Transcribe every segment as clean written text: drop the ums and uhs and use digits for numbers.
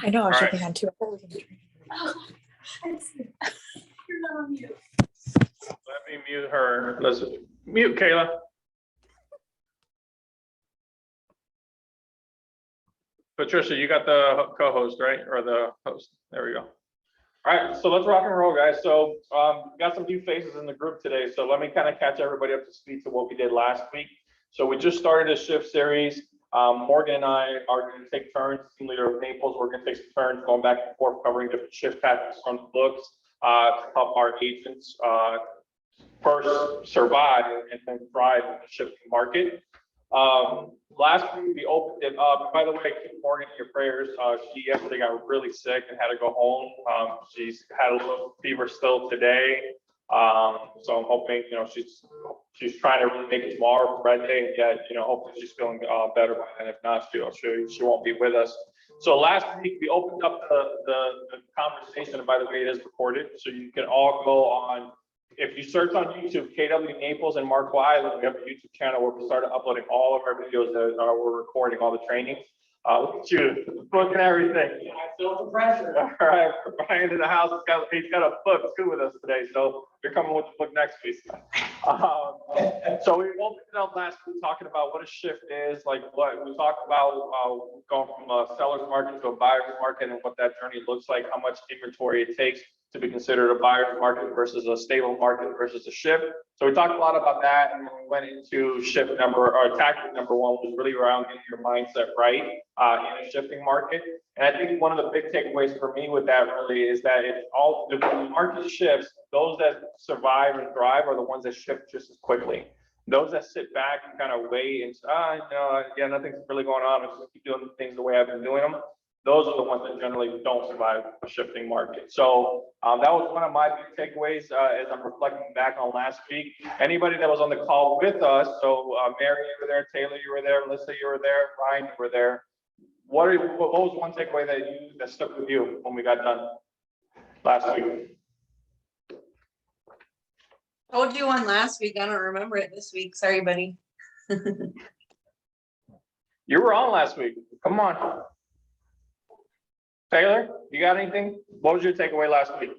I know, I was All jumping on two. Oh, I see. You're not on mute. Let me mute her. Let's mute Kayla. Patricia, you got the co-host, right? Or the host? There we go. All right, so let's rock and roll, guys. So got some new faces in the group today. So let me kind of catch everybody up to speed to what we did last week. So we just started a shift series. Morgan and I are going to take turns, team leader of Naples. We're going to take some turns going back and forth, covering different shift tactics from the books to help our agents first survive and then thrive in the shifting market. Last week we opened it up. By the way, keep Morgan in your prayers. She yesterday got really sick and had to go home. She's had a little fever still today. So I'm hoping, she's trying to really make it tomorrow for Red Day. Yet, hopefully she's feeling better by then. If not, she won't be with us. So last week we opened up the conversation, and by the way, it is recorded, so you can all go on. If you search on YouTube, KW Naples and Marco Island, we have a YouTube channel where we started uploading all of our videos that we're recording, all the trainings. Look at you, the book and everything. I feel the pressure. All right, Brian in the house, he's got a book too with us today, so you're coming with the book next week. So we opened it up last week talking about what a shift is, like what we talked about going from a seller's market to a buyer's market and what that journey looks like, how much inventory it takes to be considered a buyer's market versus a stable market versus a shift. So we talked a lot about that, and then we went into tactic number one, was really around getting your mindset right in a shifting market. And I think one of the big takeaways for me with that really is that when the market shifts, those that survive and thrive are the ones that shift just as quickly. Those that sit back and kind of wait and say, nothing's really going on, let's just keep doing things the way I've been doing them. Those are the ones that generally don't survive a shifting market. So that was one of my big takeaways as I'm reflecting back on last week. Anybody that was on the call with us, so Mary, you were there, Taylor, you were there, Melissa, you were there, Ryan, you were there. What was one takeaway that stuck with you when we got done last week? Told you one last week. I don't remember it this week. Sorry, buddy. You were on last week. Come on. Taylor, you got anything? What was your takeaway last week?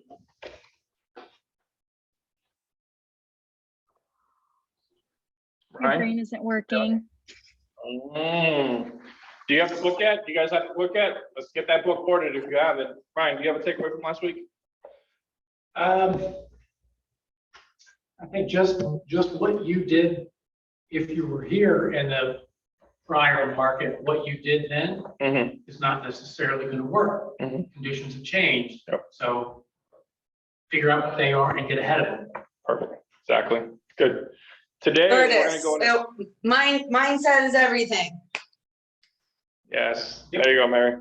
My brain isn't working. Do you have the book yet? Do you guys have the book yet? Let's get that book ordered if you have it. Ryan, do you have a takeaway from last week? I think just what you did, if you were here in the prior market, what you did then is not necessarily going to work. Conditions have changed. Yep. So figure out what they are and get ahead of them. Perfect. Exactly. Good. Today, There it we're is. going to go into... Mindset is everything. Yes. There you go, Mary.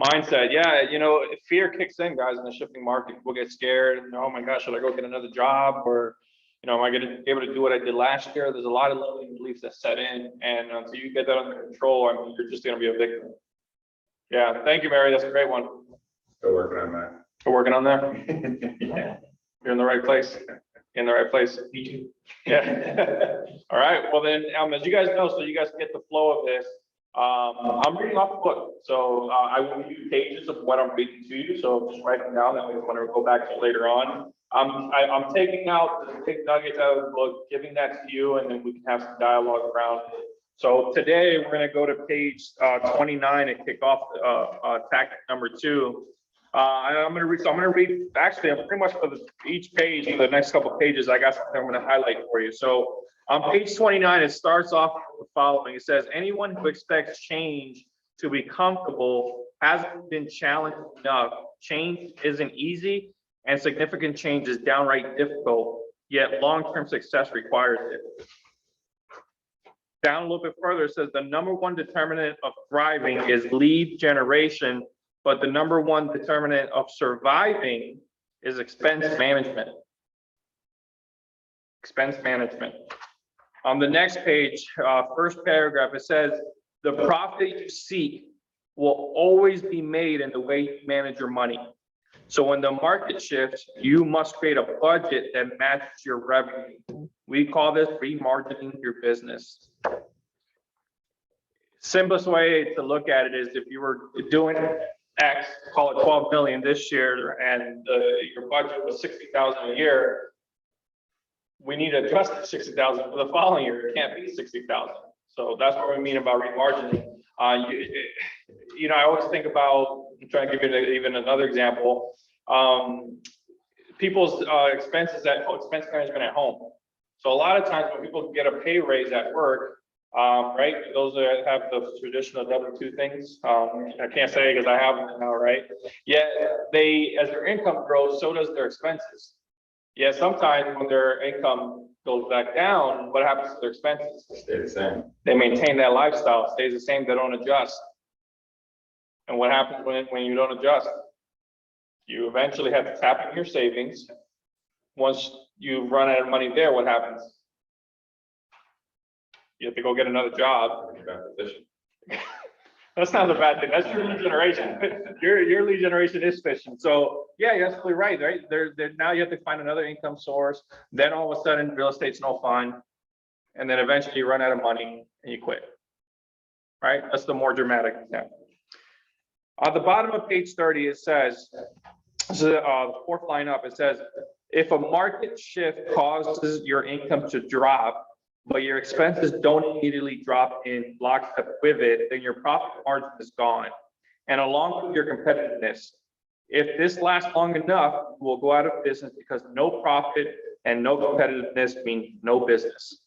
Mindset. Yeah. Fear kicks in, guys, in the shifting market. People get scared. Oh my gosh, should I go get another job? Or, am I going to be able to do what I did last year? There's a lot of limiting beliefs that set in. And until you get that under control, you're just going to be a victim. Yeah. Thank you, Mary. That's a great one. Still working on that. Still working on that? Yeah. You're in the right place. In the right place. Me too. Yeah. All right. Well, then, as you guys know, so you guys get the flow of this. I'm reading off the book, so I will give you pages of what I'm reading to you. So just write them down. That way, when I go back to later on, I'm taking out the big nuggets out of the book, giving that to you, and then we can have some dialogue around it. So today we're going to go to page 29 and kick off tactic number 2. I'm going to read. Actually, I'm pretty much for each page, for the next couple of pages, I got something I'm going to highlight for you. So on page 29, it starts off with the following. It says, anyone who expects change to be comfortable hasn't been challenged enough. Change isn't easy, and significant change is downright difficult, yet long-term success requires it. Down a little bit further, it says the number one determinant of thriving is lead generation, but the number one determinant of surviving is expense management. Expense management. On the next page, first paragraph, it says, the profit you seek will always be made in the way you manage your money. So when the market shifts, you must create a budget that matches your revenue. We call this remarketing your business. It Simplest way to look at it is if you were doing X, call it 12 million this year, and your budget was 60,000 a year, we need to adjust the 60,000 for the following year. It can't be 60,000. So that's what we mean about remargining. You know, I always think about, I'm trying to give you even another example. People's expense management at home. So a lot of times when people get a pay raise at work, right? Those that have the traditional W-2 things, I can't say because I have them now, right? Yet they, as their income grows, so does their expenses. Yeah, sometimes when their income goes back down, what happens to their expenses? Stay the same. They maintain that lifestyle, stays the same, they don't adjust. And what happens when you don't adjust? You eventually have to tap into your savings. Once you run out of money there, what happens? You have to go get another job. That's not a bad thing. That's your lead generation. Your lead generation is fishing. So yeah, you're absolutely right. There now you have to find another income source. Then all of a sudden, real estate's no fun, and then eventually you run out of money and you quit. Right? That's the more dramatic example. On the bottom of page 30, it says, so the fourth line up, it says, if a market shift causes your income to drop, but your expenses don't immediately drop in lockstep with it, then your profit margin is gone. And along with your competitiveness, if this lasts long enough, we'll go out of business because no profit and no competitiveness means no business.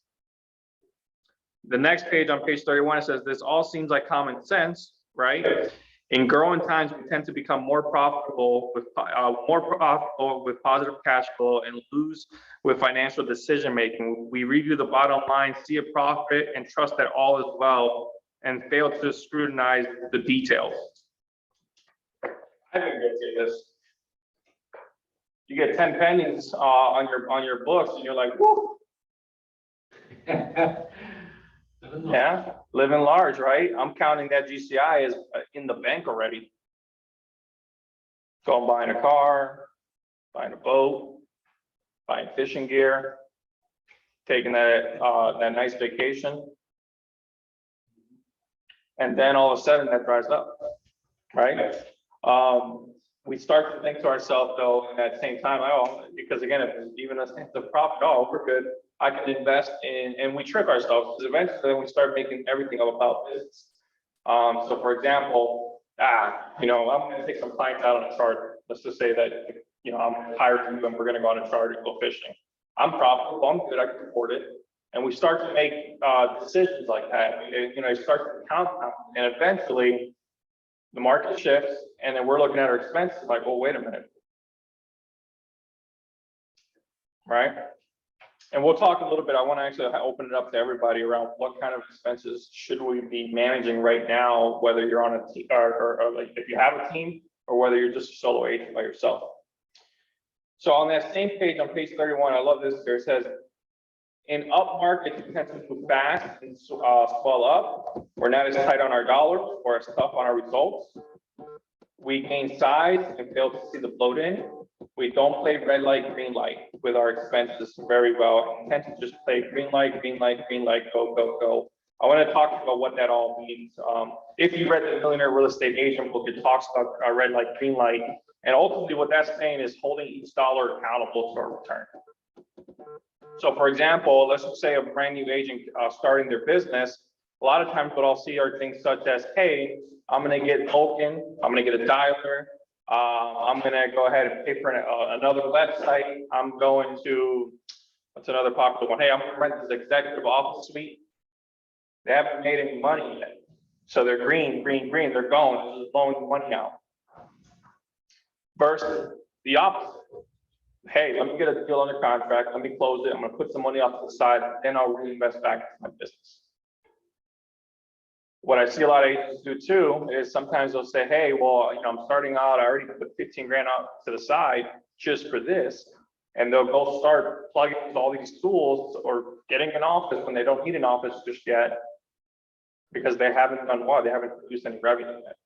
The next page on page 31, it says, this all seems like common sense, right? In growing times, we tend to become more profitable with positive cash flow and lose with financial decision making. We review the bottom line, see a profit, and trust that all is well, and fail to scrutinize the details. I didn't get this. You get 10 pennies on your books, and you're like, whoo. Yeah, living large, right? I'm counting that GCI is in the bank already. Going buying a car, buying a boat, buying fishing gear, taking that nice vacation, and then all of a sudden that dries up, right? We start to think to ourselves though, at that same time, oh, because again, if even us think the profit, oh, we're good. I can invest in, and we trick ourselves because eventually we start making everything about business. So for example, you know, I'm going to take some clients out on a charter. Let's just say that, you know, I'm hired you and we're going to go on a charter and go fishing. I'm profitable, I'm good, I can afford it. And we start to make decisions like that. You know, you start to compound, and eventually the market shifts, and then we're looking at our expenses like, well, wait a minute. Right? And we'll talk a little bit. I want to actually open it up to everybody around what kind of expenses should we be managing right now, whether you're on a team or like if you have a team or whether you're just a solo agent by yourself. So on that same page, on page 31, I love this here. It says, in up markets, we tend to move fast and swell up. We're not as tight on our dollars or as tough on our results. We gain size and fail to see the float in. We don't play red light, green light with our expenses very well. We tend to just play green light, green light, green light, go, go, go. I want to talk about what that all means. If you read the Millionaire Real Estate Agent book, it talks about red light, green light. And ultimately what that's saying is holding each dollar accountable to our return. So for example, let's just say a brand new agent starting their business. A lot of times what I'll see are things such as, hey, I'm going to get token, I'm going to get a dialer, I'm going to go ahead and pay for another website. I'm going to, what's another popular one? Hey, I'm going to rent this executive office suite. They haven't made any money yet. So they're green, green, green. They're going, they're just blowing money out. Versus the opposite. Hey, let me get a deal under contract. Let me close it. I'm going to put some money off to the side, then I'll reinvest back into my business. What I see a lot of agents do too is sometimes they'll say, hey, well, you know, I'm starting out, I already put 15 grand out to the side just for this. And they'll go start plugging all these tools or getting an office when they don't need an office just yet because they haven't done well, they haven't produced any revenue yet.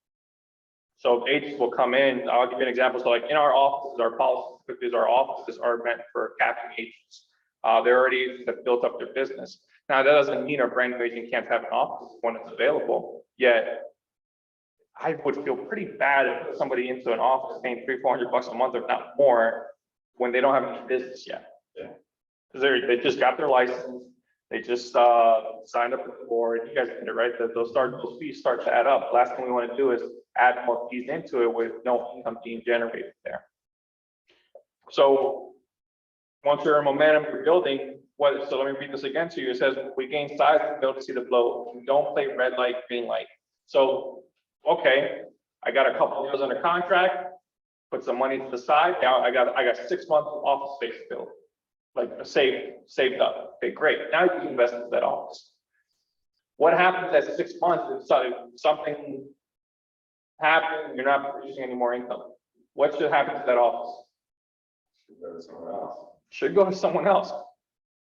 So agents will come in, I'll give you an example. So like in our offices, our policies, because our offices are meant for capping agents. They're already agents that built up their business. Now, that doesn't mean our brand new agent can't have an office when it's available, yet I would feel pretty bad if I put somebody into an office paying $300-400 a month, if not more, when they don't have any business yet. Yeah. Because they just got their license, they just signed up with the board, you guys did it, right? That those fees start to add up. Last thing we want to do is add more fees into it with no income being generated there. So once you're in momentum, you're building, so let me read this again to you. It says, we gain size and build to see the flow. We don't play red light, green light. So, okay, I got a couple deals under contract, put some money to the side. Now I got 6 months of office space built, like saved up. Okay, great. Now you can invest in that office. What happens at 6 months if something happens, you're not producing any more income? What should happen to that office? Go to someone else. Should go to someone else.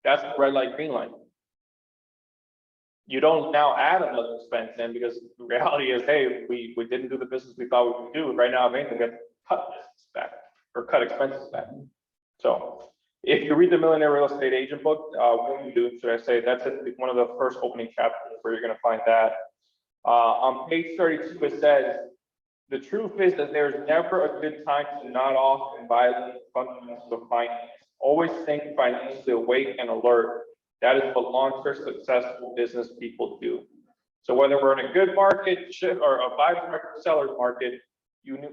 That's the red light, green light. You don't now add another expense in, because the reality is, hey, we didn't do the business we thought we would do. Right now, I'm going to cut business back or cut expenses back. So if you read the Millionaire Real Estate Agent book, what you do, should I say, that's one of the first opening chapters where you're going to find that. On page 32, it says, the truth is that there's never a good time to nod off and violate fundamentals of finance. Always think financially awake and alert. That is what long-term successful business people do. So whether we're in a good market or a buyer's market or seller's market,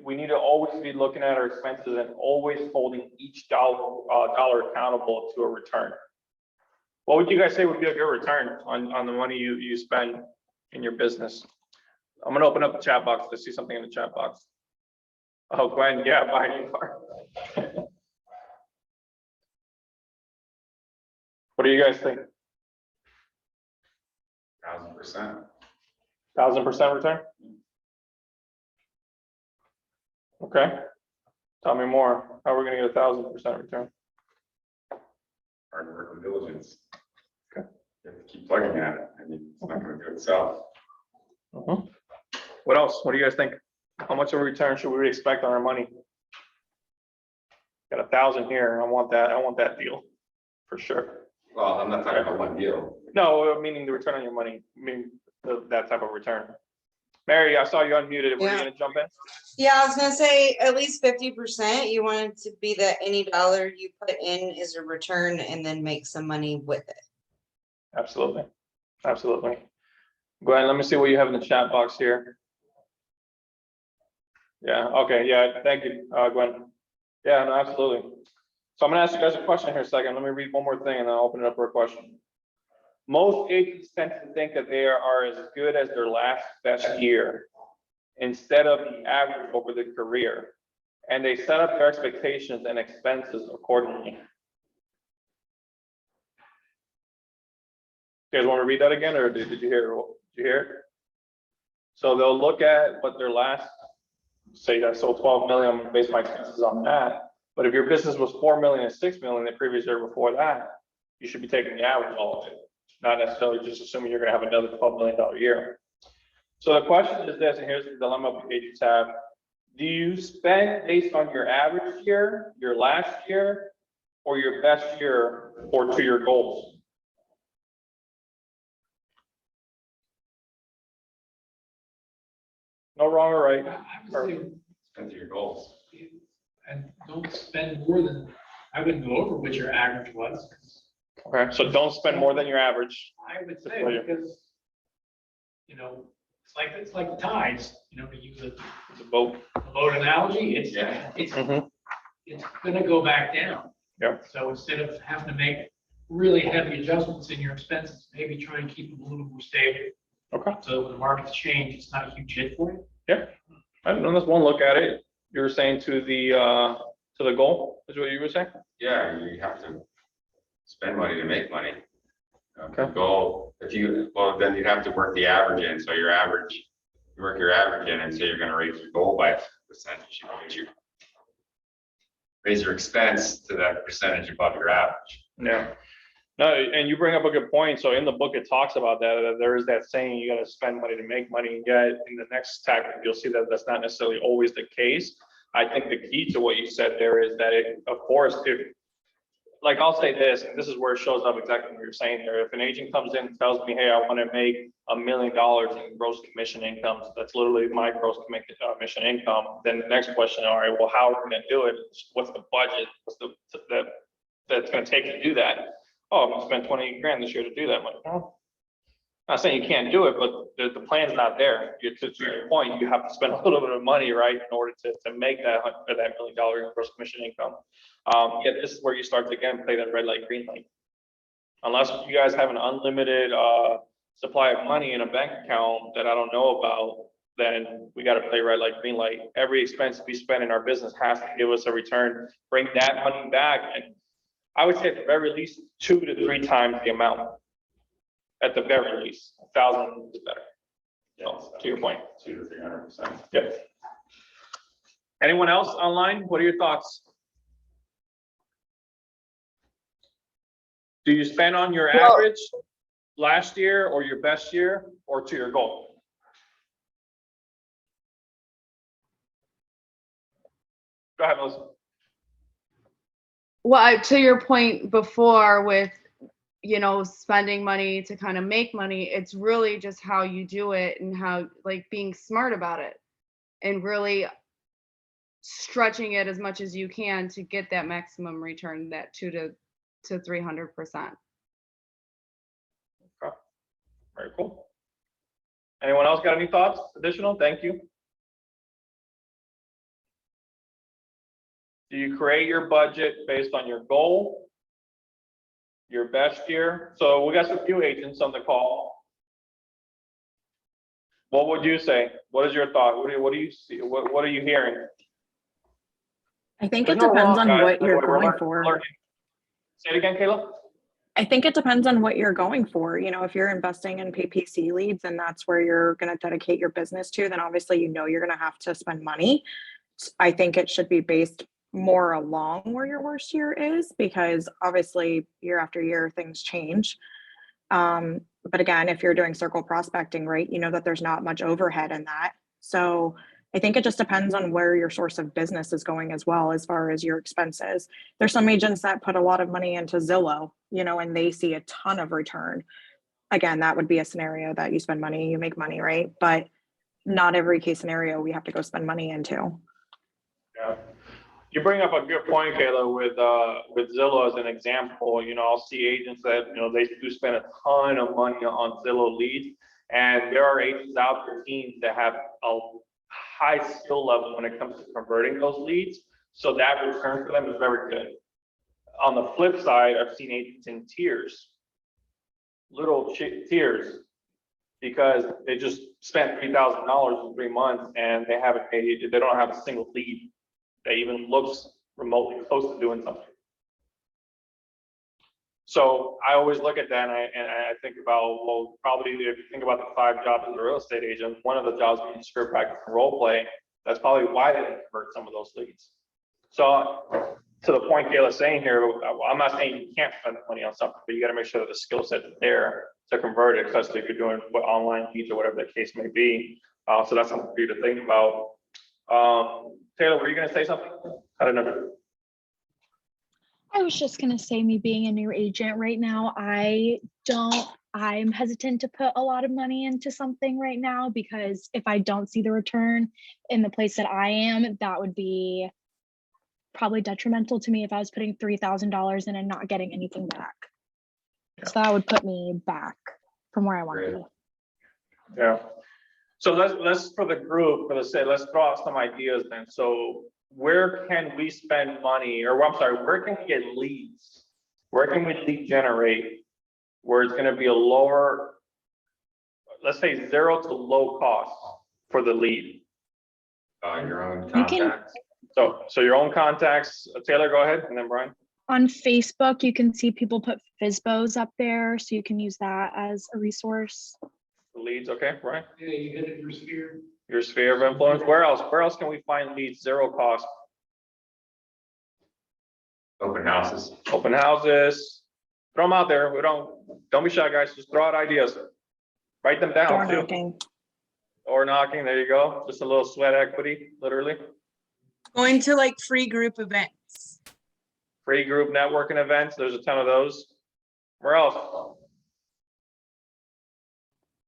we need to always be looking at our expenses and always holding each dollar accountable to a return. What would you guys say would be a good return on the money you spend in your business? I'm going to open up the chat box to see something in the chat box. Oh, Glenn, yeah, buy a new car. What do you guys think? 1,000%. 1,000% return? Okay. Tell me more. How are we going to get 1,000% return? Hard work and diligence. Okay. You have to keep plugging at it. I mean, it's not going to do itself. What else? What do you guys think? How much of a return should we expect on our money? Got 1,000 here. I want that deal for sure. Well, I'm not talking about one deal. No, meaning the return on your money. I mean that type of return. Mary, I saw you unmuted. Were you Yeah. going to jump in? Yeah, I was gonna say at least 50%. You want it to be that any dollar you put in is a return and then make some money with it. Absolutely. Absolutely. Glenn, let me see what you have in the chat box here. Yeah, okay, yeah, thank you, Glenn. Yeah, no, absolutely. So I'm gonna ask you guys a question here a second. Let me read one more thing and then I'll open it up for a question. Most agents tend to think that they are as good as their last best year instead of the average over the career. And they set up their expectations and expenses accordingly. You guys want to read that again, or did you hear it? So they'll look at what their last, say I sold 12 million, I'm gonna base my expenses on that. But if your business was 4 million and 6 million the previous year before that, you should be taking the average all of it, not necessarily just assuming you're gonna have another $12 million year. So the question is this, and here's the dilemma we agents have. Do you spend based on your average year, your last year, or your best year, or to your goals? No wrong or right. I would say, Spend to your goals. and don't spend more than, I wouldn't go over what your average was. 'Cause Okay, so don't spend more than your average. I would say, Right. because, it's like the tides, to use The boat. a boat analogy, it's Mhm. it's gonna go back down. Yep. So instead of having to make really heavy adjustments in your expenses, maybe try and keep them a little more stable. Okay. So when the markets change, it's not a huge hit for you. I don't know, that's one look at it. You were saying to the goal, is what you were saying? Yeah, you have to spend money to make money. Okay. Goal, then you'd have to work the average in. So your average, you work your average in and say you're going to raise your goal by a percentage. Raise your expense to that percentage above your average. Yeah. No, and you bring up a good point. So in the book, it talks about that there is that saying, you got to spend money to make money. And yet in the next tactic, you'll see that that's not necessarily always the case. I think the key to what you said there is that of course, if like, I'll say this, and this is where it shows up exactly what you're saying there. If an agent comes in and tells me, hey, I want to make $1 million in gross commission income, that's literally my gross commission income, then the next question, all right, well, how are we going to do it? What's the budget? What's that's going to take to do that? Oh, I'm going to spend 20 grand this year to do that. I'm like, well, I'm not saying you can't do it, but the plan's not there. To your point, you have to spend a little bit of money, right, in order to make that $1 million gross commission income. Yeah, this is where you start to again play that red light, green light. Unless you guys have an unlimited supply of money in a bank account that I don't know about, then we got to play red light, green light. Every expense we spend in our business has to give us a return, bring that money back, and I would say at the very least 2 to 3 times the amount. At the very least, 1,000 is better. So, to your point. 200 to 300%. Yep. Anyone else online? What are your thoughts? Do you spend on your average last year or your best year or to your goal? Go ahead, Melissa. Well, to your point before with, spending money to kind of make money, it's really just how you do it and how, like, being smart about it and really stretching it as much as you can to get that maximum return, that 200 to 300%. Okay. Very cool. Anyone else got any thoughts? Additional? Thank you. Do you create your budget based on your goal? Your best year? So we got some few agents on the call. What would you say? What is your thought? What do you see? What are you hearing? I think There's it no depends wrong, on guys. what you're We're going for. learning. Say it again, Kayla. I think it depends on what you're going for. If you're investing in PPC leads and that's where you're going to dedicate your business to, then obviously you're going to have to spend money. I think it should be based more along where your worst year is, because obviously year after year things change. But again, if you're doing circle prospecting, right, that there's not much overhead in that. So I think it just depends on where your source of business is going as well, as far as your expenses. There's some agents that put a lot of money into Zillow, and they see a ton of return. Again, that would be a scenario that you spend money, you make money, right? But not every case scenario we have to go spend money into. Yeah. You bring up a good point, Kayla, with Zillow as an example. I'll see agents that, they do spend a ton of money on Zillow leads, and there are agents out there, teams that have a high skill level when it comes to converting those leads. So that return for them is very good. On the flip side, I've seen agents in tears, little tears, because they just spent $3,000 in 3 months and they don't have a single lead that even looks remotely close to doing something. So I always look at that and I think about, well, probably if you think about the 5 jobs as a real estate agent, one of the jobs being script practice and role play, that's probably why they didn't convert some of those leads. So to the point Kayla's saying here, I'm not saying you can't spend money on something, but you got to make sure that the skill set is there to convert it, especially if you're doing online leads or whatever the case may be. So that's something for you to think about. Taylor, were you going to say something? I don't know. I was just going to say, me being a new agent right now, I'm hesitant to put a lot of money into something right now, because if I don't see the return in the place that I am, that would be probably detrimental to me if I was putting $3,000 in and not getting anything back. Yeah. So that would put me back from where I want to be. Yeah. So let's for the group, let's throw out some ideas then. So where can we spend money, or I'm sorry, where can we get leads? Where can we lead generate where it's going to be a lower, let's say 0 to low cost for the lead? Your own contacts. So your own contacts. Taylor, go ahead, and then Brian. On Facebook, you can see people put FSBOs up there, so you can use that as a resource. Leads, okay, Brian? Yeah, you hit it, your sphere. Your sphere of influence. Where else? Where else can we find leads? 0 cost. Open houses. Open houses. Throw them out there. Don't be shy, guys. Just throw out ideas. Write them down. Door knocking. Or knocking. There you go. Just a little sweat equity, literally. Going to like free group events. Free group networking events, there's a ton of those. Where else?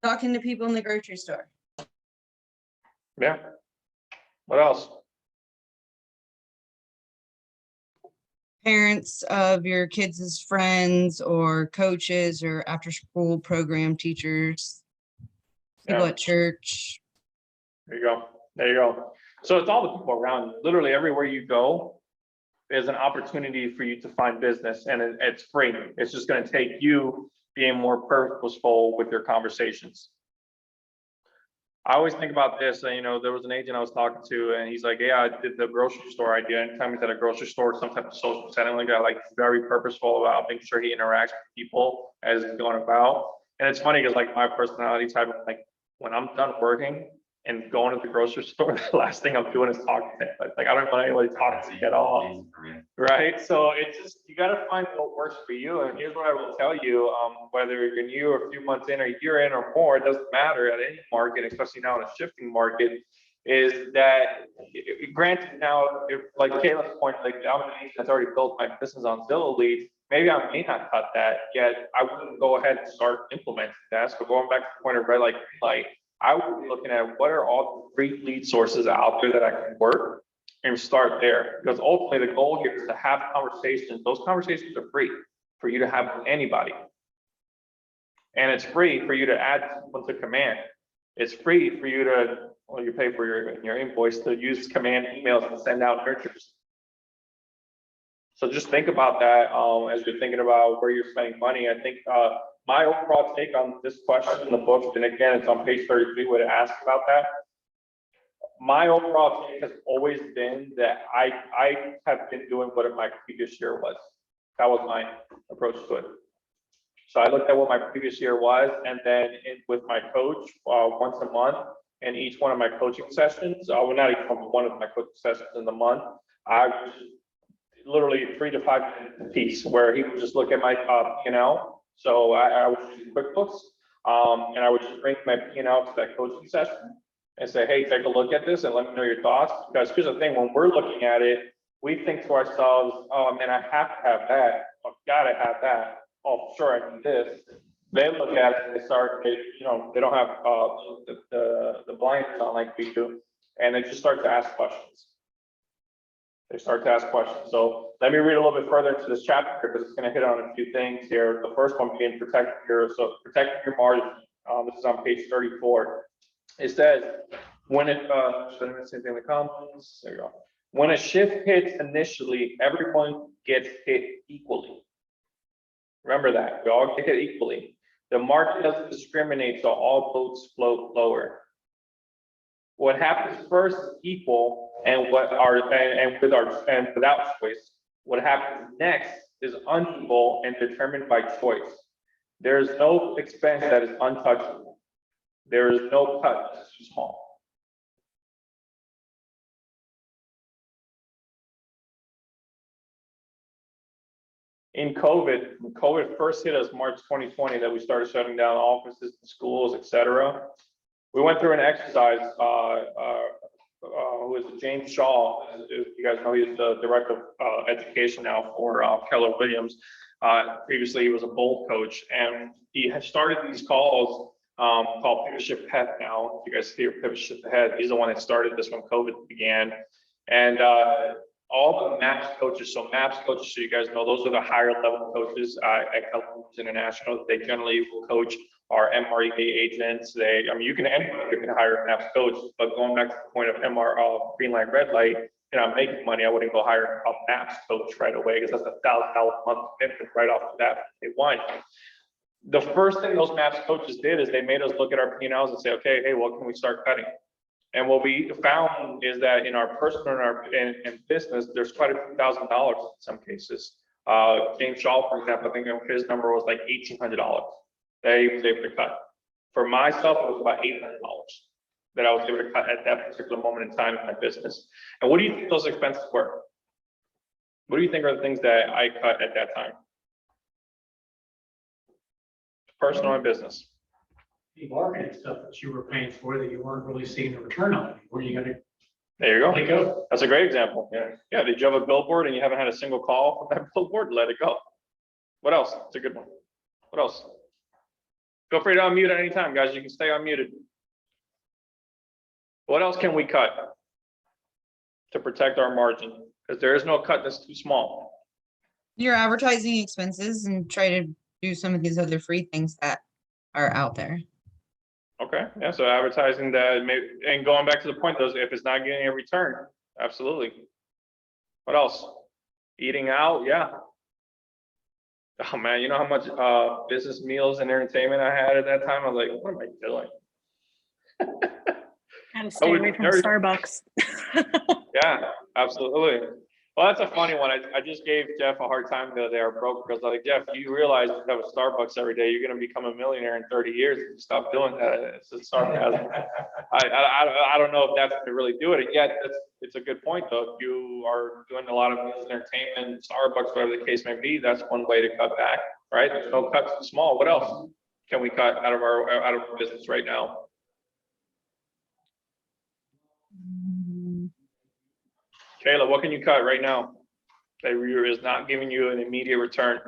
Talking to people in the grocery store. Yeah. What else? Parents of your kids' friends or coaches or after school program teachers. People Yeah. at church. There you go. There you go. So it's all the people around you. Literally everywhere you go, there's an opportunity for you to find business, and it's free. It's just going to take you being more purposeful with your conversations. I always think about this, and there was an agent I was talking to, and he's like, yeah, I did the grocery store idea. Anytime he's at a grocery store, some type of social setting like that, like very purposeful about making sure he interacts with people as he's going about. And it's funny because like my personality type, like when I'm done working and going to the grocery store, the last thing I'm doing is talking to him. Like I don't want anybody talking to me at all. Right. So it's just, you got to find what works for you. And here's what I will tell you, whether you're new or a few months in or a year in or more, it doesn't matter at any market, especially now in a shifting market, is that granted now, if like Kayla's point, like I'm an agent that's already built my business on Zillow leads, maybe I may not cut that, yet I wouldn't go ahead and start implementing that. So going back to the point of red light, green light, I would be looking at what are all the free lead sources out there that I can work and start there. Because ultimately the goal here is to have conversations. Those conversations are free for you to have with anybody. And it's free for you to add someone to command. It's free for you to, well, you pay for your invoice to use command emails and send out nurtures. So just think about that as you're thinking about where you're spending money. I think my overall take on this question in the book, and again, it's on page 33 where it asks about that. My overall take has always been that I have been doing what my previous year was. That was my approach to it. So I looked at what my previous year was, and then with my coach once a month, and each one of my coaching sessions, well, not each one of my coaching sessions in the month, I was literally 3 to 5 minutes a piece where he would just look at my P&L. So I would use QuickBooks, and I would just bring my P&L to that coaching session and say, hey, take a look at this and let me know your thoughts. Because here's the thing, when we're looking at it, we think to ourselves, oh man, I have to have that. I've got to have that. Oh, sure, I need this. They look at it and they start, they don't have the blinders on like we do, and they just start to ask questions. They start to ask questions. So let me read a little bit further into this chapter because it's going to hit on a few things here. The first one being protecting your margin. This is on page 34. It says, when it, same thing in the comments, there you go. When a shift hits initially, everyone gets hit equally. Remember that, we all get hit equally. The market doesn't discriminate, so all boats float lower. What happens first is equal, and without choice. What happens next is unequal and determined by choice. There is no expense that is untouchable. There is no cut that's too small. In COVID, when COVID first hit us March 2020, that we started shutting down offices, schools, etc. We went through an exercise. Who is James Shaw? You guys know he's the director of education now for Keller Williams. Previously, he was a bowl coach, and he had started these calls called Pivot Shift Ahead. Now, if you guys hear Pivot Shift Ahead, he's the one that started this when COVID began, and all the MAPS coaches. So MAPS coaches, so you guys know, those are the higher level coaches at Keller International. They generally will coach our MREA agents. Anybody can hire a MAPS coach, but going back to the point of green light, red light, I'm making money, I wouldn't go hire a MAPS coach right away because that's $1,000 a month commitment right off the bat. They want. The first thing those MAPS coaches did is they made us look at our P&Ls and say, okay, hey, what can we start cutting? And what we found is that in our personal and business, there's quite a few $1,000s in some cases. James Shaw, for example, I think his number was like $1,800 that he was able to cut. For myself, it was about $800 that I was able to cut at that particular moment in time in my business. And what do you think those expenses were? What do you think are the things that I cut at that time? Personal and business. The marketing stuff that you were paying for that you weren't really seeing the return on. Were you going to There you Let it go. go. That's a great example. Yeah, did you have a billboard and you haven't had a single call from that billboard? Let it go. What else? It's a good one. What else? Feel free to unmute at any time, guys. You can stay unmuted. What else can we cut to protect our margin? Because there is no cut that's too small. Your advertising expenses and try to do some of these other free things that are out there. Okay, yeah, so advertising that, may and going back to the point, those, if it's not getting a return, absolutely. What else? Eating out, yeah. Oh man, you know how much business meals and entertainment I had at that time? I was like, what am I doing? Gotta stay away from Starbucks. Yeah, absolutely. Well, that's a funny one. I just gave Jeff a hard time the other day, our broker, because like, Jeff, you realize you have a Starbucks every day, you're gonna become a millionaire in 30 years if you stop doing that. It's a sarcasm. I don't know if that's gonna really do it, and yet it's a good point, though. If you are doing a lot of meals and entertainment, Starbucks, whatever the case may be, that's one way to cut back, right? There's no cuts too small. What else can we cut out of our business right now? Kayla, what can you cut right now that is not giving you an immediate return?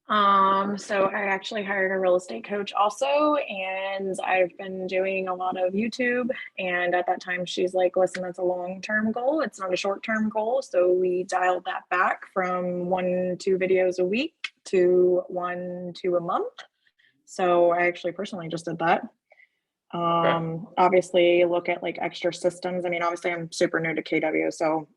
So I actually hired a real estate coach also, and I've been doing a lot of YouTube. And at that time, she's like, listen, that's a long-term goal. It's not a short-term goal. So we dialed that back from 1-2 videos a week to 1-2 a month. So I actually personally just did that. Obviously look at like extra systems. I mean, obviously I'm super new to KW, so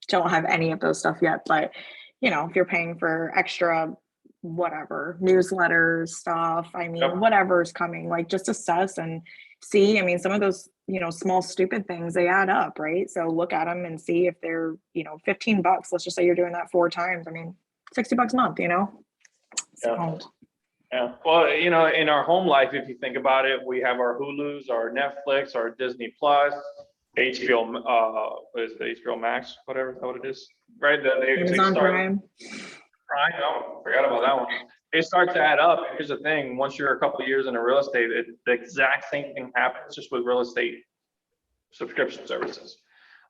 don't have any of those stuff yet, but you know, if you're paying for extra, whatever, newsletters, stuff, I mean, whatever's coming, like just assess and see. I mean, some of those, you know, small, stupid things, they add up, right? So look at them and see if they're, you know, $15, let's just say you're doing that 4 times. I mean, $60 a month, you know? So. Yeah, well, you know, in our home life, if you think about it, we have our Hulus, our Netflix, our Disney Plus, HBO, what is it, HBO Max, whatever, is that what it is? Right? Amazon Prime. Prime, oh, forgot about that one. It starts to add up. Here's the thing, once you're a couple of years into real estate, the exact same thing happens just with real estate subscription services.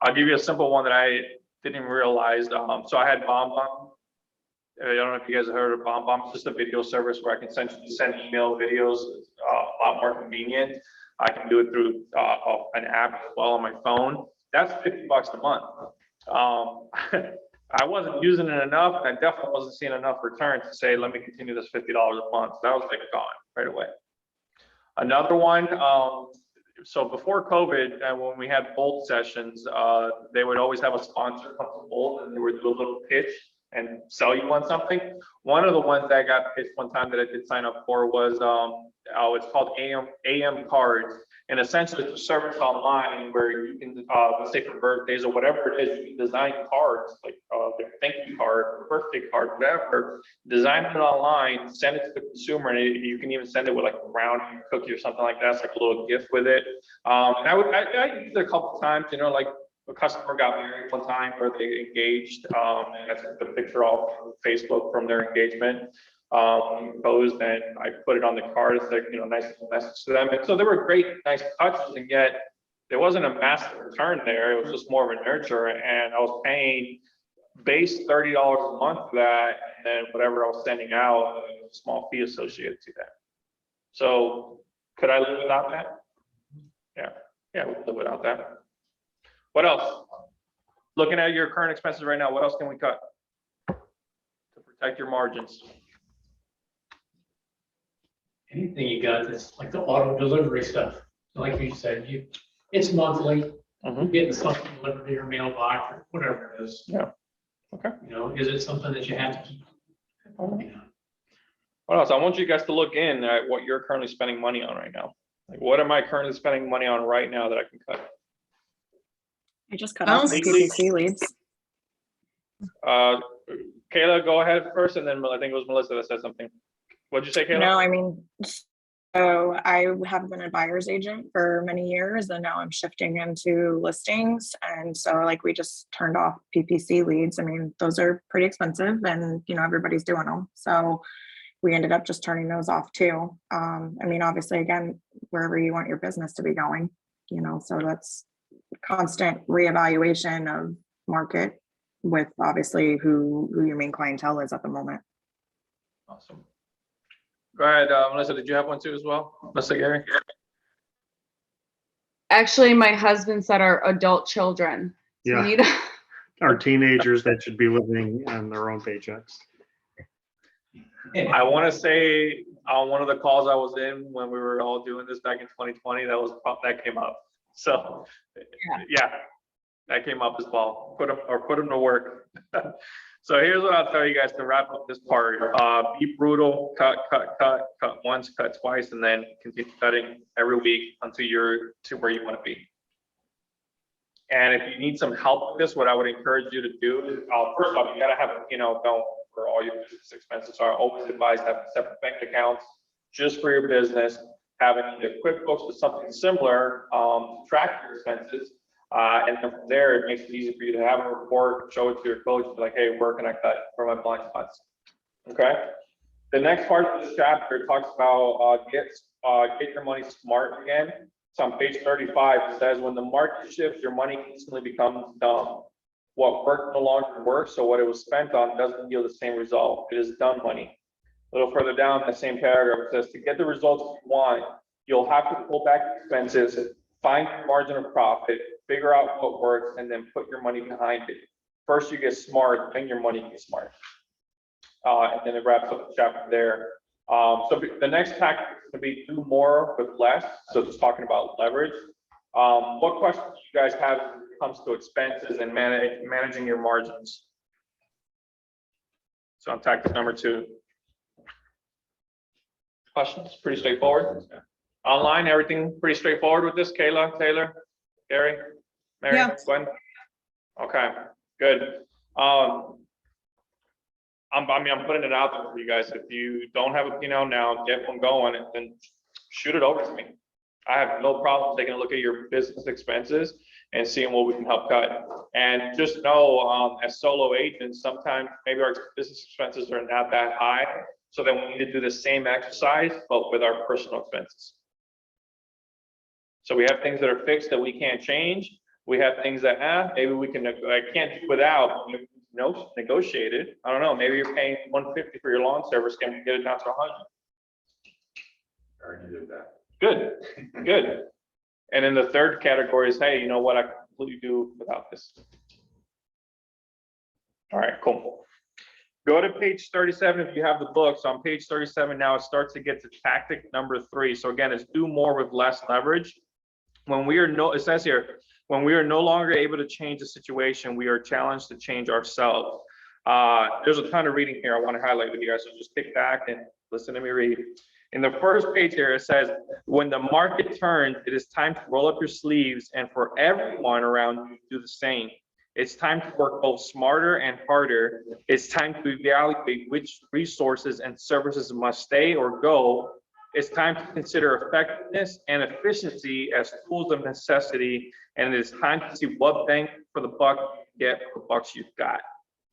I'll give you a simple one that I didn't realize. So I had BombBomb. I don't know if you guys have heard of BombBomb. It's just a video service where I can send email videos, a lot more convenient. I can do it through an app as well on my phone. That's $50 a month. I wasn't using it enough, and I definitely wasn't seeing enough return to say, let me continue this $50 a month. So that was like gone right away. Another one, so before COVID, and when we had Bolt sessions, they would always have a sponsor come to Bolt, and they would do a little pitch and sell you on something. One of the ones that I got pitched one time that I did sign up for was, it's called AM Cards. And essentially it's a service online where you can, let's say for birthdays or whatever it is, you can design cards, like their thank you card, or birthday card, whatever, design it online, send it to the consumer, and you can even send it with like a brownie, cookie or something like that. It's like a little gift with it. And I used it a couple of times, you know, like a customer got married one time where they engaged, and I took the picture off Facebook from their engagement, posed, and I put it on the card. It's like, you know, nice message to them. And so there were great, nice touches, and yet there wasn't a massive return there. It was just more of a nurture, and I was paying base $30 a month for that, and then whatever I was sending out, a small fee associated to that. So could I live without that? Yeah, we could live without that. What else? Looking at your current expenses right now, what else can we cut to protect your margins? Anything you got that's like the auto delivery stuff. Like you said, it's monthly, you're getting something delivered to your mailbox or whatever it is. Yeah. Okay. You know, is it something that you have to keep? You know? What else? I want you guys to look in at what you're currently spending money on right now. Like, what am I currently spending money on right now that I can cut? I just cut off my PPC leads. Kayla, go ahead first, and then I think it was Melissa that said something. What'd you say, Kayla? No, I mean, so I have been a buyer's agent for many years, and now I'm shifting into listings. And so like we just turned off PPC leads. I mean, those are pretty expensive, and you know, everybody's doing them. So we ended up just turning those off too. I mean, obviously, again, wherever you want your business to be going, you know, so that's constant reevaluation of market with obviously who your main clientele is at the moment. Awesome. Go ahead, Melissa, did you have one too as well? Melissa, Gary? Actually, my husband said our adult children. So Yeah. we need Our teenagers that should be living on their own paychecks. I want to say on one of the calls I was in when we were all doing this back in 2020, that came up. So, yeah, that came up as well. Put them to work. So here's what I'll tell you guys to wrap up this part. Be brutal, cut once, cut twice, and then continue cutting every week until you're to where you want to be. And if you need some help with this, what I would encourage you to do is, first of all, you gotta have, for all your business expenses. So I always advise having separate bank accounts just for your business, having either QuickBooks or something similar to track your expenses. And then from there, it makes it easy for you to have a report, show it to your coach, be like, hey, where can I cut for my blind spots? Okay. The next part of this chapter talks about get your money smart again. So on page 35, it says, when the market shifts, your money instantly becomes dumb. What worked no longer works, so what it was spent on doesn't yield the same result. It is dumb money. A little further down in the same paragraph, it says, to get the results you want, you'll have to pull back expenses, find your margin of profit, figure out what works, and then put your money behind it. First, you get smart, then your money gets smart. And then it wraps up the chapter there. So the next tactic is to be do more with less. So just talking about leverage. What questions do you guys have when it comes to expenses and managing your margins? So on tactic number 2. Questions? Pretty straightforward. Online, everything pretty straightforward with this. Kayla, Taylor, Gary, Mary, Yeah. Gwen. Okay, good. I'm putting it out there for you guys. If you don't have a P&L now, get one going and then shoot it over to me. I have no problem taking a look at your business expenses and seeing what we can help cut. And just know, as solo agents, sometimes maybe our business expenses are not that high. So then we need to do the same exercise, but with our personal expenses. So we have things that are fixed that we can't change. We have things that, maybe we can, I can't do without. Negotiated. I don't know. Maybe you're paying $150 for your lawn service. Can we get it down to $100? I already did that. Good, good. And then the third category is, hey, you know what? I can completely do without this. All right, cool. Go to page 37 if you have the book. So on page 37 now, it starts to get to tactic number 3. So again, it's do more with less leverage. It says here, when we are no longer able to change the situation, we are challenged to change ourselves. There's a ton of reading here I want to highlight with you guys, so just kick back and listen to me read. In the first page here, it says, when the market turns, it is time to roll up your sleeves and for everyone around you to do the same. It's time to work both smarter and harder. It's time to evaluate which resources and services must stay or go. It's time to consider effectiveness and efficiency as tools of necessity, and it is time to see what bang for the buck you get for the bucks you've got.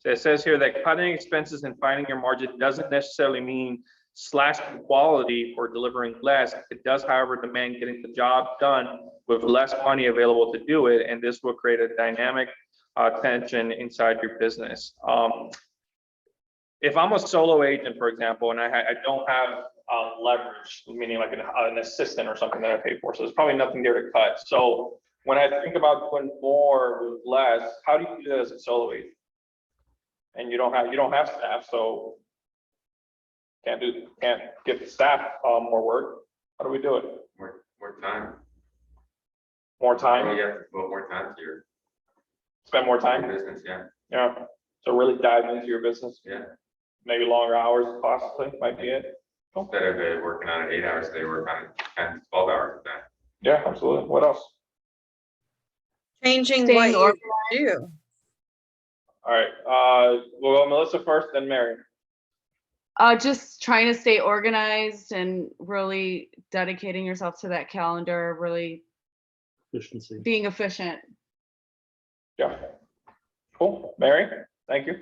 So it says here that cutting expenses and finding your margin doesn't necessarily mean slashing quality or delivering less. It does, however, demand getting the job done with less money available to do it, and this will create a dynamic tension inside your business. If I'm a solo agent, for example, and I don't have leverage, meaning like an assistant or something that I pay for, so there's probably nothing there to cut. So when I think about doing more with less, how do you do that as a solo agent? And you don't have staff, so can't get the staff more work. How do we do it? More time. More time? Oh, yeah, well, more time to your Spend more time? business, yeah. Yeah. So really dive into your business. Yeah. Maybe longer hours possibly might be it. Instead of working on it 8 hours, they work on it 10 to 12 hours a day. Yeah, absolutely. What else? Changing Staying what you do. All right. We'll go Melissa first, then Mary. just trying to stay organized and really dedicating yourself to that calendar, really Efficiency. being efficient. Yeah. Cool. Mary, thank you.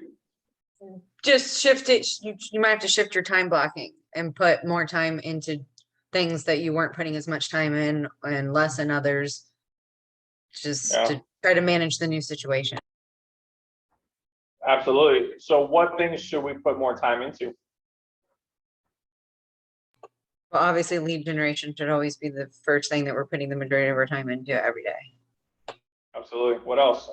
Just shift it. You might have to shift your time blocking and put more time into things that you weren't putting as much time in and less in others. just Yeah. to try to manage the new situation. Absolutely. So what things should we put more time into? Well, obviously lead generation should always be the first thing that we're putting the majority of our time into every day. Absolutely. What else?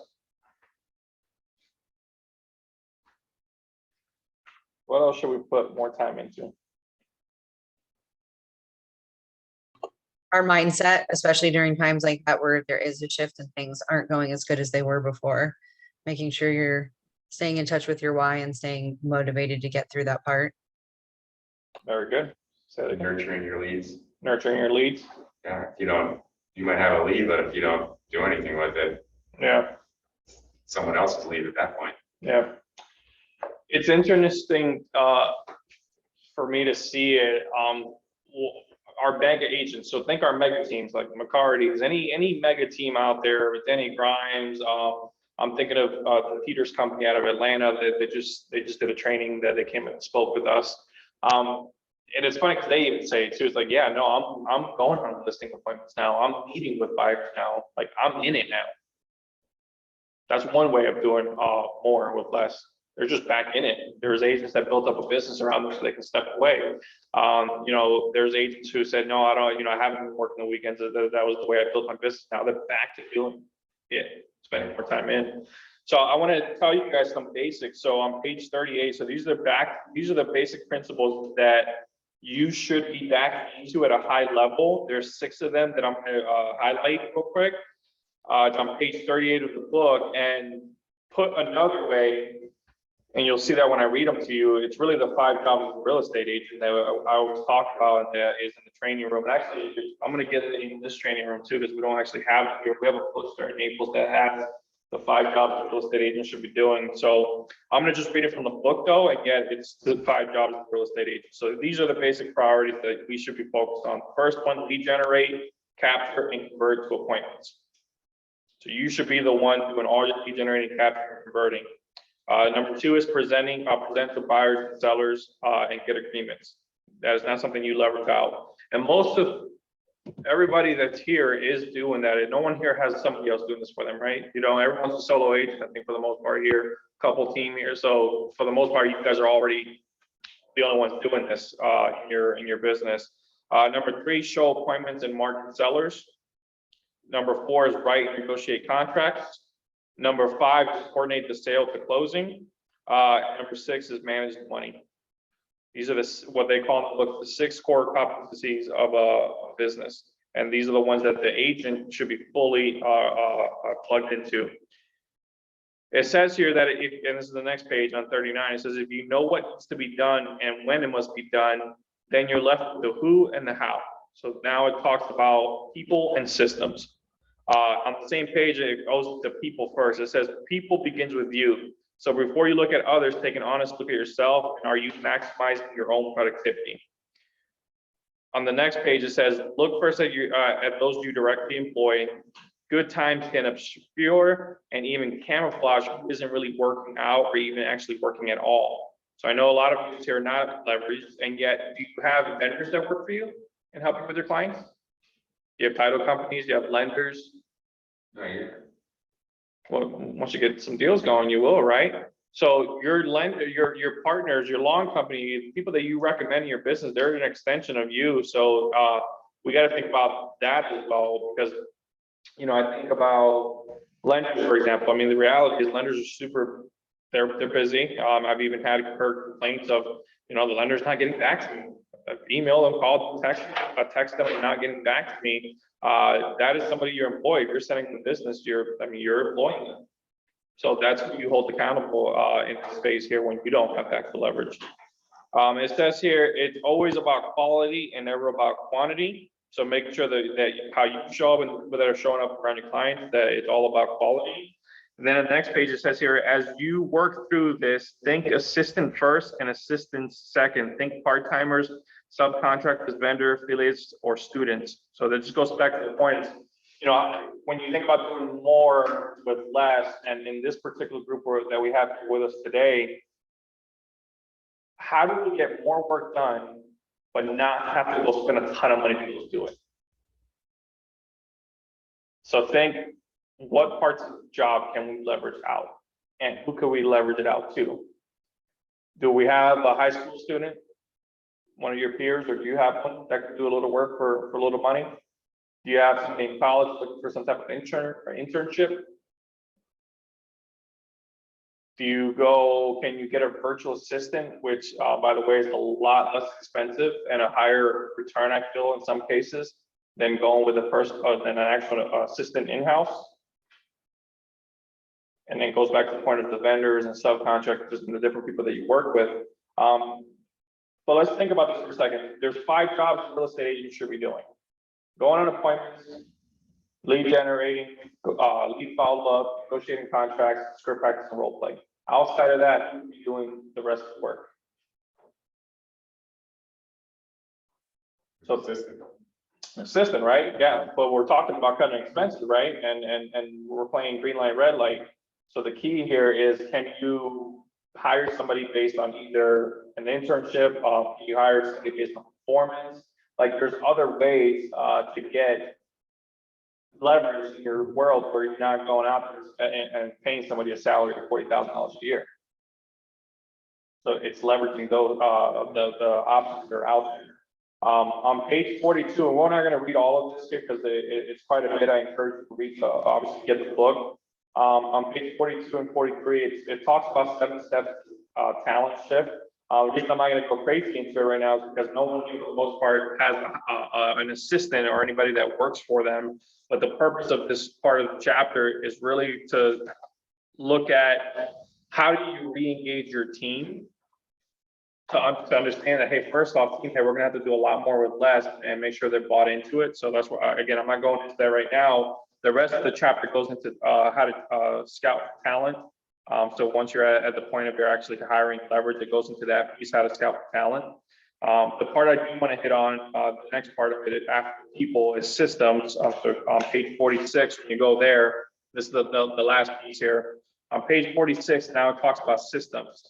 What else should we put more time into? Our mindset, especially during times like that where there is a shift and things aren't going as good as they were before, making sure you're staying in touch with your why and staying motivated to get through that part. Very good. Say that again. Nurturing your leads. Nurturing your leads. Yeah, if you don't, you might have a lead, but if you don't do anything with it, Yeah. someone else's lead at that point. Yeah. It's interesting for me to see it. Our mega agents. So think our mega teams like McCarty's, any mega team out there with Denny Grimes. I'm thinking of the Peters company out of Atlanta that they just did a training that they came and spoke with us. And it's funny because they even say too, it's like, yeah, no, I'm going on listing appointments now. I'm meeting with buyers now. Like I'm in it now. That's one way of doing more with less. They're just back in it. There's agents that built up a business around them so they can step away. You know, there's agents who said, no, I don't, you know, I haven't been working the weekends. That was the way I built my business. Now they're back to doing it, spending more time in. So I want to tell you guys some basics. So on page 38, so these are the basic principles that you should be back into at a high level. There's 6 of them that I'm going to highlight real quick. It's on page 38 of the book, and put another way, and you'll see that when I read them to you, it's really the 5 jobs of a real estate agent that I always talk about, and that is in the training room. And actually, I'm going to get it in this training room too, because we don't actually have it here. We have a poster in Naples that has the 5 jobs a real estate agent should be doing. So I'm going to just read it from the book though, and yet it's the 5 jobs of a real estate agent. So these are the basic priorities that we should be focused on. First one, lead generate, capture, and convert to appointments. So you should be the one doing all your lead generating, capture, and converting. Number 2 is present to buyers and sellers and get agreements. That is not something you leverage out. And most of everybody that's here is doing that. And no one here has somebody else doing this for them, right? You know, everyone's a solo agent, I think, for the most part here, couple team here. So for the most part, you guys are already the only ones doing this in your business. Number 3, show appointments and market sellers. Number 4 is write and negotiate contracts. Number 5 is coordinate the sale to closing. Number 6 is manage the money. These are what they call the 6 core competencies of a business. And these are the ones that the agent should be fully plugged into. It says here that and this is the next page on 39, it says, if you know what needs to be done and when it must be done, then you're left with the who and the how. So now it talks about people and systems. On the same page, it goes to people first. It says people begins with you. So before you look at others, take an honest look at yourself, and are you maximizing your own productivity? On the next page, it says, look first at those you directly employ. Good times can obscure and even camouflage who isn't really working out or even actually working at all. So I know a lot of you here are not leveraged, and yet do you have vendors that work for you and help you with your clients? You have title companies, you have lenders. No, yeah. Well, once you get some deals going, you will, right? So your lender, your partners, your loan company, people that you recommend in your business, they're an extension of you. So we got to think about that as well, because you know, I think about lenders, for example. I mean, the reality is lenders are super, they're busy. I've even heard complaints of, you know, the lender's not getting back to me. I've emailed them, called, text them, and not getting back to me. That is somebody you're employed. You're sending them business. You're employing them. So that's who you hold accountable in the space here when you don't have that leverage. It says here, it's always about quality and never about quantity. So make sure that how you show up and the people that are showing up around your clients, that it's all about quality. And then on the next page, it says here, as you work through this, think assistant first and assistant second. Think part-timers, subcontractors, vendor, affiliates, or students. So that just goes back to the point, you know, when you think about doing more with less, and in this particular group that we have with us today, how do we get more work done, but not have to go spend a ton of money to do it? So think what parts of the job can we leverage out? And who can we leverage it out to? Do we have a high school student, one of your peers, or do you have one that can do a little work for a little money? Do you have somebody in college looking for some type of internship? Do you go, can you get a virtual assistant, which by the way is a lot less expensive and a higher return, I feel, in some cases, than going with than an actual assistant in-house? And then it goes back to the point of the vendors and subcontractors and the different people that you work with. But let's think about this for a second. There's 5 jobs a real estate agent should be doing. Going on appointments, lead generating, lead follow-up, negotiating contracts, script practice, and role play. Outside of that, you'll be doing the rest of the work. So assistant, right? Yeah, but we're talking about cutting expenses, right? And we're playing green light, red light. So the key here is, can you hire somebody based on either an internship, can you hire somebody based on performance? Like, there's other ways to get leverage in your world where you're not going out there and paying somebody a salary of $40,000 a year. So it's leveraging those the options that are out there. On page 42, and we're not going to read all of this here because it's quite a bit. I encourage you to read, obviously get the book. On page 42 and 43, it talks about 7 steps talent shift. The reason I'm not going to go crazy into it right now is because no one, for the most part, has an assistant or anybody that works for them. But the purpose of this part of the chapter is really to look at how do you re-engage your team to understand that, hey, first off, hey, we're going to have to do a lot more with less and make sure they're bought into it. So that's why, again, I'm not going into that right now. The rest of the chapter goes into how to scout talent. So once you're at the point of you're actually hiring leverage, it goes into that piece, how to scout talent. The part I do want to hit on, the next part of it after people is systems. So on page 46, when you go there, this is the last piece here. On page 46, now it talks about systems.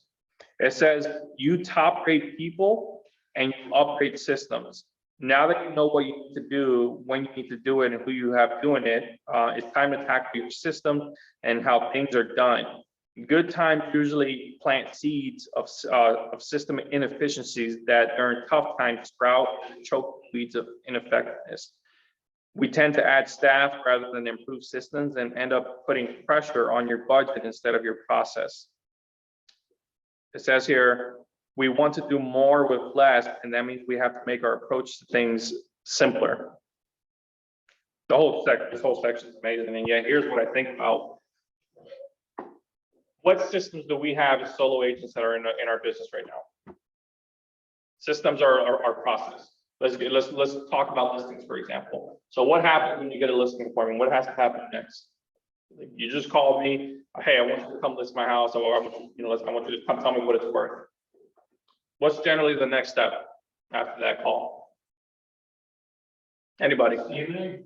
It says you top grade people and you upgrade systems. Now that you know what you need to do, when you need to do it, and who you have doing it, it's time to tackle your system and how things are done. Good times usually plant seeds of system inefficiencies that during tough times sprout and choke weeds of ineffectiveness. We tend to add staff rather than improve systems and end up putting pressure on your budget instead of your process. It says here, we want to do more with less, and that means we have to make our approach to things simpler. This whole section is amazing, and yet here's what I think about. What systems do we have as solo agents that are in our business right now? Systems are our process. Let's talk about listings, for example. So what happens when you get a listing appointment? What has to happen next? You just call me, hey, I want you to come list my house, or I want you to come tell me what it's worth. What's generally the next step after that call? Anybody? CMA.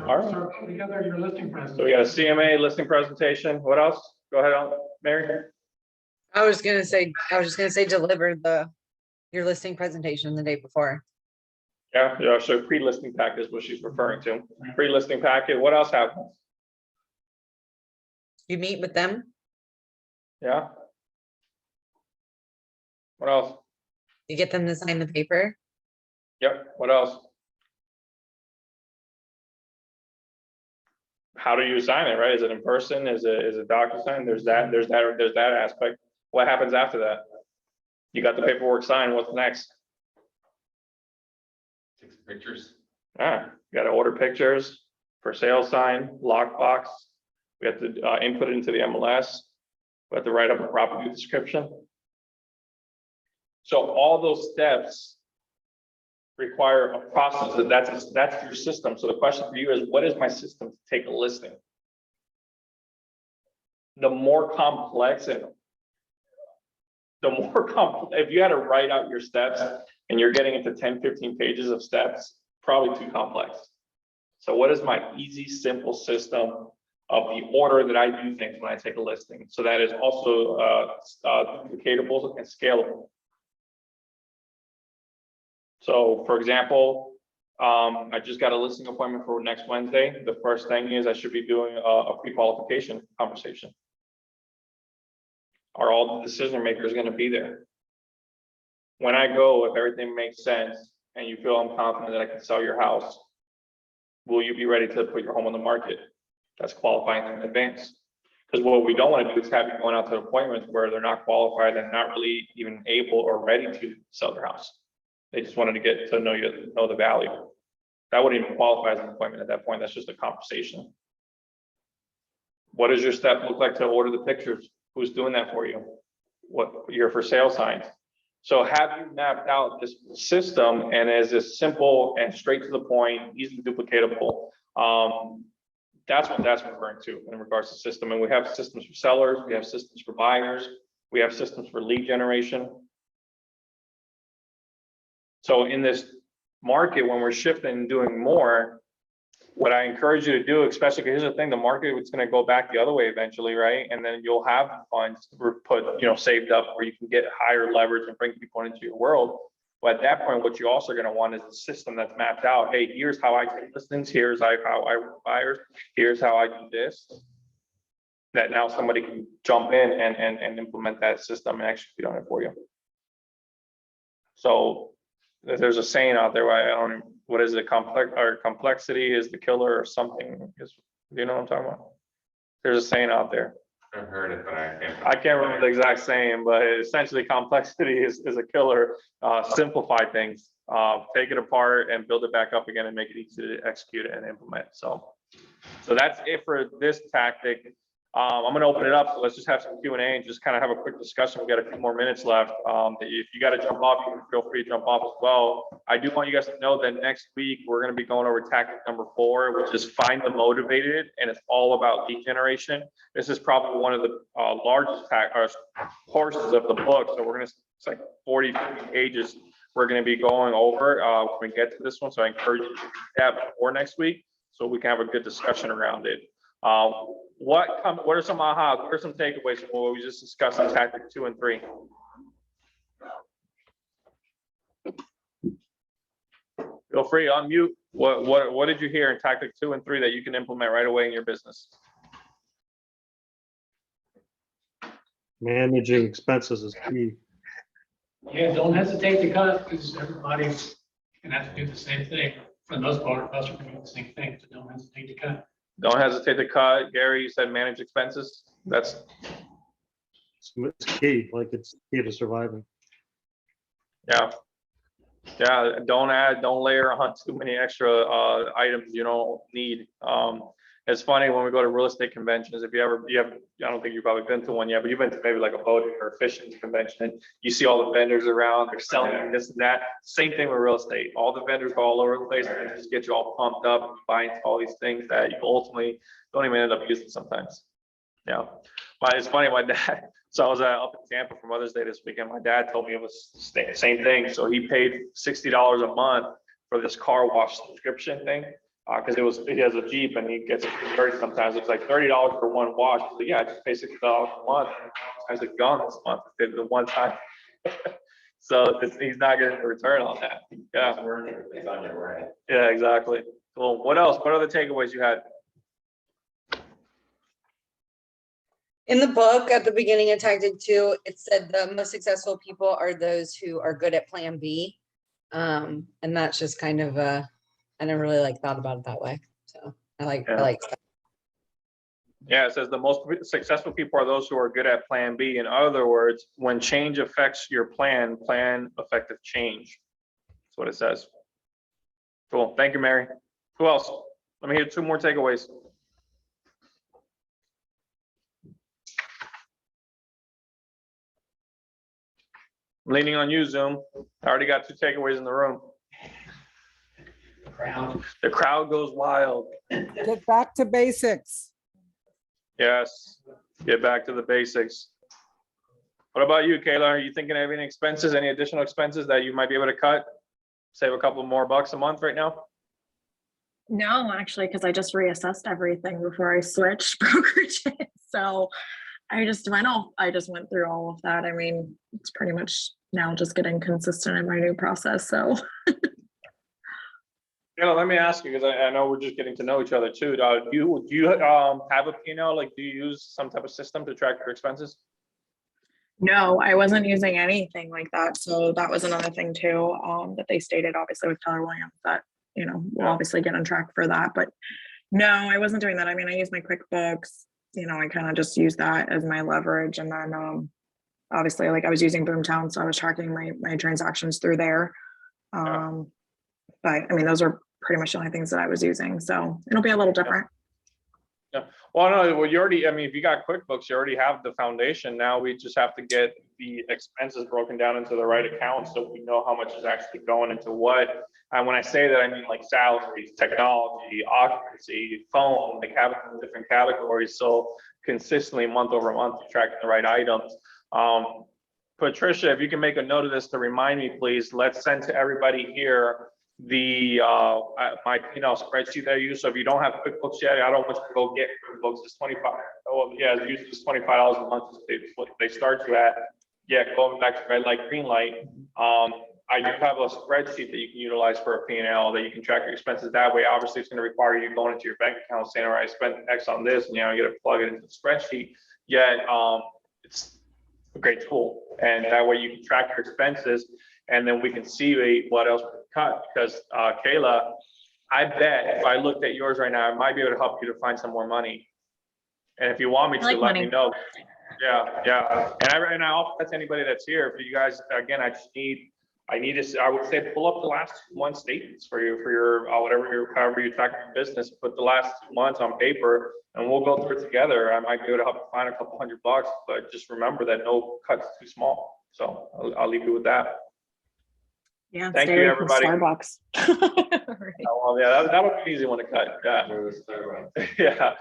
All right. So put together your listing presentation. So we got a CMA listing presentation. What else? Go ahead, Mary. I was just gonna say deliver your listing presentation the day before. Yeah. So pre-listing packet is what she's referring to. Pre-listing packet. What else happens? You meet with them. Yeah. What else? You get them to sign the paper. Yep. What else? How do you sign it, right? Is it in person? Is it DocuSign? There's that aspect. What happens after that? You got the paperwork signed. What's next? Take some pictures. You got to order pictures, for sale sign, lockbox. We have to input it into the MLS. We have to write up a property description. So all those steps require a process. That's your system. So the question for you is, what is my system to take a listing? The more complex if you had to write out your steps and you're getting into 10, 15 pages of steps, probably too complex. So what is my easy, simple system of the order that I do things when I take a listing? So that is also duplicatable and scalable. So for example, I just got a listing appointment for next Wednesday. The first thing is I should be doing a pre-qualification conversation. Are all the decision makers gonna be there? When I go, if everything makes sense and you feel I'm confident that I can sell your house, will you be ready to put your home on the market? That's qualifying in advance. Because what we don't want to do is have you going out to appointments where they're not qualified and not really even able or ready to sell their house. They just wanted to get to know the value. That wouldn't even qualify as an appointment at that point. That's just a conversation. What does your step look like to order the pictures? Who's doing that for you? What your for sale signs? So have you mapped out this system and is this simple and straight to the point, easily duplicatable? That's what that's referring to in regards to system. And we have systems for sellers, we have systems for buyers, we have systems for lead generation. So in this market, when we're shifting and doing more, what I encourage you to do, especially because here's the thing, the market is going to go back the other way eventually, right? And then you'll have funds put, saved up where you can get higher leverage and bring people into your world. But at that point, what you're also going to want is a system that's mapped out. Hey, here's how I take listings. Here's how I work buyers. Here's how I do this. That now somebody can jump in and implement that system and execute on it for you. So there's a saying out there. What is it? Complexity is the killer or something. Do you know what I'm talking about? There's a saying out there. I've heard it, but I can't remember the exact saying, but essentially complexity is a killer. Simplify things, take it apart and build it back up again and make it easy to execute and implement. So that's it for this tactic. I'm going to open it up. So let's just have some Q&A and just kind of have a quick discussion. We got a few more minutes left. If you got to jump off, you can feel free to jump off as well. I do want you guys to know that next week we're going to be going over tactic number 4, which is find the motivated, and it's all about lead generation. This is probably one of the largest portions of the book. So we're going to, it's like 40, 50 pages we're going to be going over when we get to this one. So I encourage you to do that before next week so we can have a good discussion around it. What are some ahas? What are some takeaways from what we just discussed in tactic 2 and 3? Feel free, unmute. What did you hear in tactic 2 and 3 that you can implement right away in your business? Managing expenses is key. Yeah, don't hesitate to cut because everybody's gonna have to do the same thing. For the most part, us are gonna do the same thing, so don't hesitate to cut. Don't hesitate to cut. Gary, you said manage expenses. That's It's key, like it's key to surviving. yeah. Don't layer on too many extra items you don't need. It's funny when we go to real estate conventions, if you have, I don't think you've probably been to one yet, but you've been to maybe like a boating or a fishing convention. You see all the vendors around, they're selling this and that. Same thing with real estate. All the vendors go all over the place and they just get you all pumped up, buying all these things that you ultimately don't even end up using sometimes. Yeah, but it's funny, my dad, so I was up in Tampa for Mother's Day this weekend. My dad told me it was the same thing. So he paid $60 a month for this car wash subscription thing. Because he has a Jeep and he gets it dirty sometimes. It's like $30 for one wash. So yeah, just pay $60 a month. I was like, gone this month. Did it the one time. So he's not getting a return on that. Yeah. Yeah, exactly. Cool. What else? What other takeaways you had? In the book, at the beginning of tactic 2, it said the most successful people are those who are good at plan B. And that's just kind of I never really thought about it that way. So I like that. Yeah, it says the most successful people are those who are good at plan B. In other words, when change affects your plan effective change. That's what it says. Cool. Thank you, Mary. Who else? Let me hear 2 more takeaways. I'm leaning on you, Zoom. I already got 2 takeaways in the room. The crowd goes wild. Get back to basics. Yes, get back to the basics. What about you, Kayla? Are you thinking of any expenses, any additional expenses that you might be able to cut? Save a couple more bucks a month right now? No, actually, because I just reassessed everything before I switched brokerages. So I just went through all of that. I mean, it's pretty much now just getting consistent in my new process. So Let me ask you, because I know we're just getting to know each other too. Do you have a P&L? Like, do you use some type of system to track your expenses? No, I wasn't using anything like that. So that was another thing too, that they stated, obviously with Keller Williams, that, we'll Yeah. obviously get on track for that. But no, I wasn't doing that. I mean, I use my QuickBooks, I kind of just use that as my leverage. And then obviously, like I was using Boomtown, so I was tracking my transactions through there. Yeah. But I mean, those are pretty much the only things that I was using. So it'll be a little different. Yeah. Well, no, well, you already, I mean, if you got QuickBooks, you already have the foundation. Now we just have to get the expenses broken down into the right account so we know how much is actually going into what. And when I say that, I mean like salaries, technology, occupancy, phone, like having different categories. So consistently month over month, tracking the right items. Patricia, if you can make a note of this to remind me, please, let's send to everybody here the my spreadsheet that I use. So if you don't have QuickBooks yet, I don't want you to go get QuickBooks. It's 25. Oh yeah, it's usually it's $25 a month. They start you at. Yeah, going back to red light, green light. I do have a spreadsheet that you can utilize for a P&L that you can track your expenses that way. Obviously, it's going to require you going into your bank account saying, all right, I spent X on this, and you got to plug it into the spreadsheet. Yet it's a great tool, and that way you can track your expenses, and then we can see what else we can cut. Because Kayla, I bet if I looked at yours right now, I might be able to help you to find some more money. And if you want me to, I like let money. me know. Yeah. And I offer that to anybody that's here. For you guys, again, I would say pull up the last 2 months statements for your however you track your business. Put the last 2 months on paper, and we'll go through it together. I might be able to help you find a couple $100, but just remember that no cut's too small. So I'll leave you with that. Yeah. Thank stay you, away from everybody. Starbucks. Right. Oh, well, yeah, that'll be an easy one to cut. Yeah. Yeah.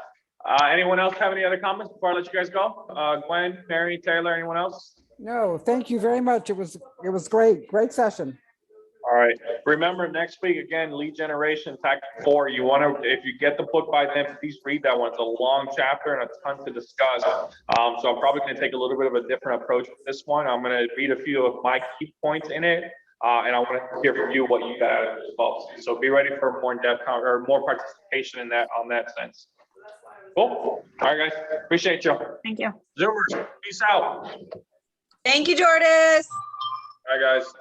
Anyone else have any other comments before I let you guys go? Gwen, Mary, Taylor, anyone else? No, thank you very much. It was great session. All right. Remember, next week, again, lead generation, tactic 4. You want to, if you get the book by then, please read that one. It's a long chapter and a ton to discuss. So I'm probably going to take a little bit of a different approach with this one. I'm going to read a few of my key points in it. And I want to hear from you what you got out of this policy. So be ready for more in-depth or more participation in that on that sense. Cool. All right, guys. Appreciate you. Thank you. Zoomers, peace out. Thank you, Jordis. All right, guys.